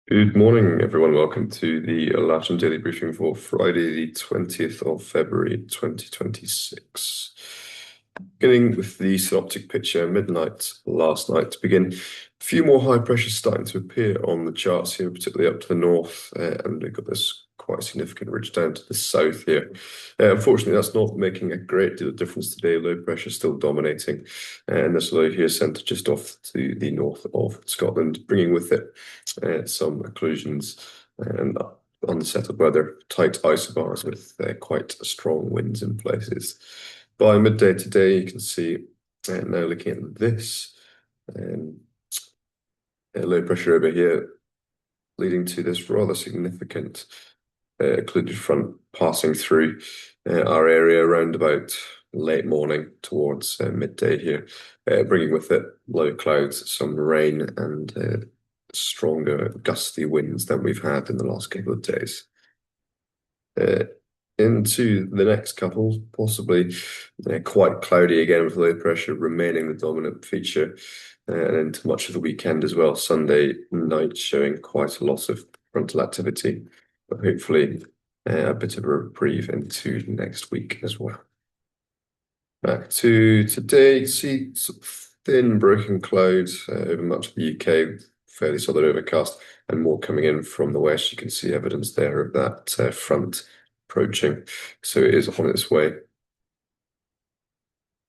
Good morning, everyone. Welcome to the Lasham Daily Briefing for Friday, the 20th of February, 2026. Beginning with the synoptic picture, midnight last night to begin. A few more high pressures starting to appear on the charts here, particularly up to the north, and we've got this quite significant ridge down to the south here. Unfortunately, that's not making a great deal of difference today. Low pressure still dominating, and this low here centred just off to the north of Scotland, bringing with it some occlusions and unsettled weather, tight isobars with quite strong winds in places. By midday today, you can see now looking at this um, low pressure over here, leading to this rather significant occluded front passing through our area around about late morning towards midday here, bringing with it low clouds, some rain, and stronger gusty winds than we've had in the last couple of days. Uh, into the next couple, possibly quite cloudy again with low pressure remaining the dominant feature, and into much of the weekend as well. Sunday night showing quite a lot of frontal activity, but hopefully a bit of a reprieve into next week as well. Back to today, see some thin broken clouds over much of the UK, fairly solid overcast, and more coming in from the west. You can see evidence there of that front approaching. So it is on its way.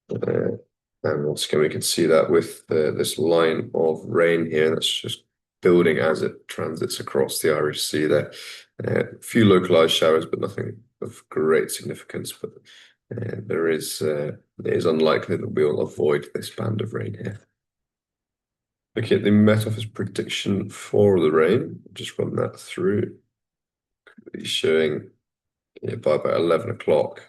And once again, we can see that with this line of rain here that's just building as it transits across the Irish Sea there. A few localized showers, but nothing of great significance. But it is unlikely that we'll avoid this band of rain here. Looking at the Met Office prediction for the rain, just run that through. It's showing by about 11 o'clock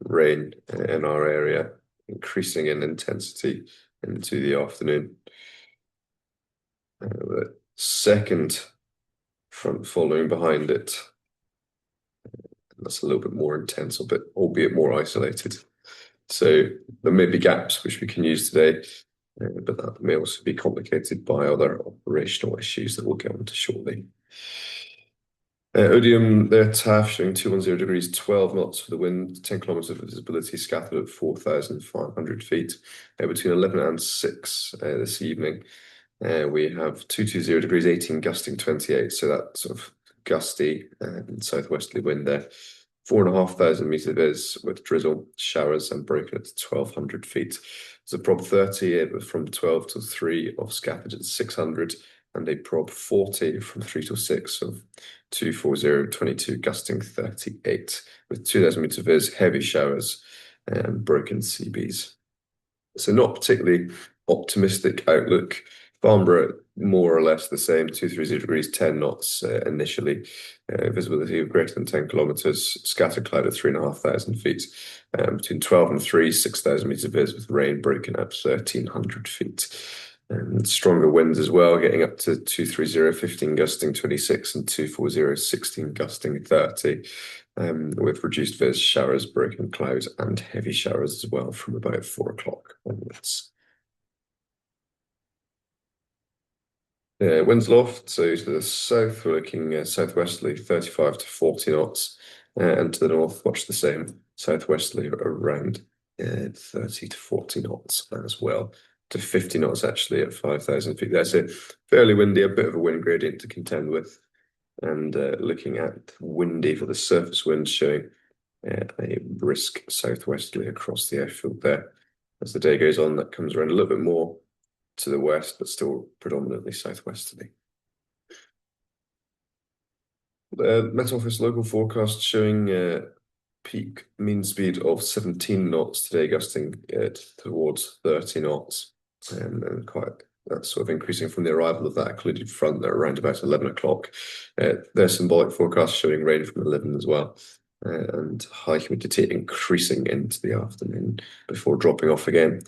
rain in our area, increasing in intensity into the afternoon. The second front following behind it, that's a little bit more intense, albeit more isolated. So there may be gaps which we can use today, but that may also be complicated by other operational issues that we'll get onto shortly. Odium there, TAF showing 210 degrees, 12 knots for the wind, 10 kilometers of visibility, scattered at 4,500 feet. Between 11 and 6 this evening, we have 220 degrees, 18 gusting 28. So that sort of gusty and southwesterly wind there. 4,500 meters viz with drizzle, showers, and broken at 1,200 feet. So prob 30 from 12 to 3 of scattered at 600, and a prob 40 from 3 to 6 of 24022, gusting 38 with 2,000 meter viz, heavy showers, and broken CBs. So not particularly optimistic outlook. Farnborough, more or less the same, 230 degrees, 10 knots initially. Visibility of greater than 10 kilometers, scattered cloud at 3,500 feet. Between 12 and 3, 6,000 meters viz with rain broken at 1,300 feet. And stronger winds as well, getting up to 230, 15 gusting 26 and 240, 16 gusting 30. With reduced viz, showers, broken clouds, and heavy showers as well from about 4 o'clock onwards. Winds aloft, so to the south, we're looking southwesterly 35 to 40 knots, and to the north, watch the same, southwesterly around 30 to 40 knots as well, to 50 knots actually at 5,000 feet there. So fairly windy, a bit of a wind gradient to contend with, and looking at windy for the surface wind, showing a brisk southwesterly across the airfield there. As the day goes on, that comes around a little bit more to the west, but still predominantly southwesterly. Met Office local forecast showing peak mean speed of 17 knots today, gusting towards 30 knots, and quite that's sort of increasing from the arrival of that occluded front there around about 11 o'clock. Their symbolic forecast showing rain from 11 as well, and high humidity increasing into the afternoon before dropping off again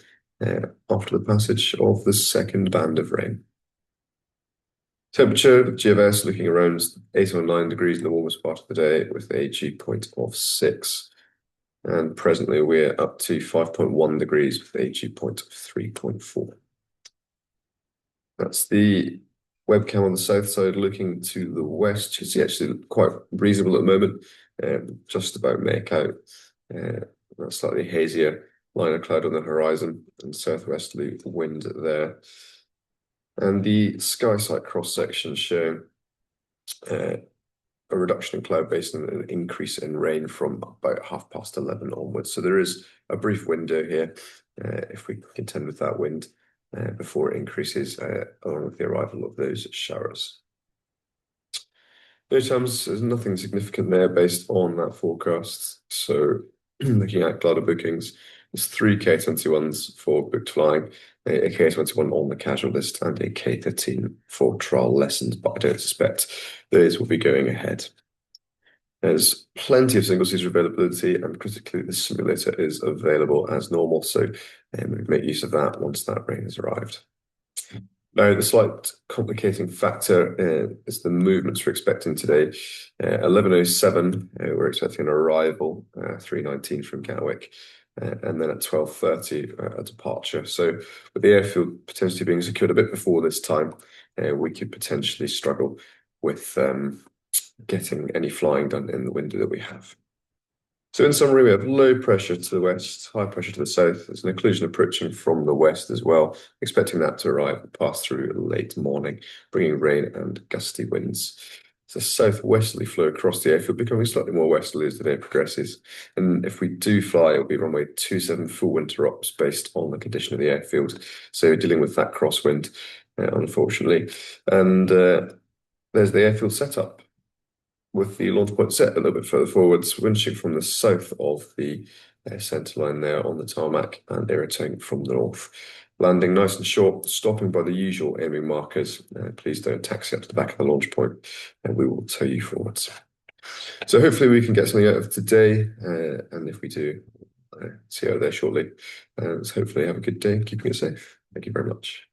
after the passage of the second band of rain. Temperature, GFS looking around 8 or 9 degrees in the warmest part of the day with a G point of 6. And presently we're up to 5.1 degrees with a G point of 3.4. That's the Webcam on the south side looking to the west. You can see actually quite reasonable at the moment. Just about make out a slightly hazier line of cloud on the horizon and southwesterly wind there. And the sky sight cross section showing a reduction in cloud base and an increase in rain from about 11:30 onwards. So there is a brief window here if we contend with that wind before it increases along with the arrival of those showers. No times, there's nothing significant there based on that forecast. So looking at glider bookings, there's three K21s for booked flying, a K21 on the casual list, and a K13 for trial lessons, but I don't suspect those will be going ahead. There's plenty of single-seater availability, and critically, the simulator is available as normal, so we make use of that once that rain has arrived. Now, the slight complicating factor is the movements we're expecting today. 11:07, we're expecting an arrival, 3:19 from Gatwick, and then at 12:30, a departure. So with the airfield potentially being secured a bit before this time, we could potentially struggle with getting any flying done in the window that we have. So in summary, we have low pressure to the west, high pressure to the south. There's an occlusion approaching from the west as well, expecting that to arrive and pass through late morning, bringing rain and gusty winds. It's a southwesterly flow across the airfield, becoming slightly more westerly as the day progresses. And if we do fly, it'll be runway 27 full winter ops based on the condition of the airfield. So dealing with that crosswind, unfortunately. And there's the airfield setup, with the launch point set a little bit further forwards, winching from the south of the centre line there on the tarmac and irritating from the north. Landing nice and short, stopping by the usual aiming markers. Please don't taxi up to the back of the launch point, and we will tow you forwards. So hopefully we can get something out of today, and if we do, see you there shortly. So hopefully have a good day, keeping it safe. Thank you very much.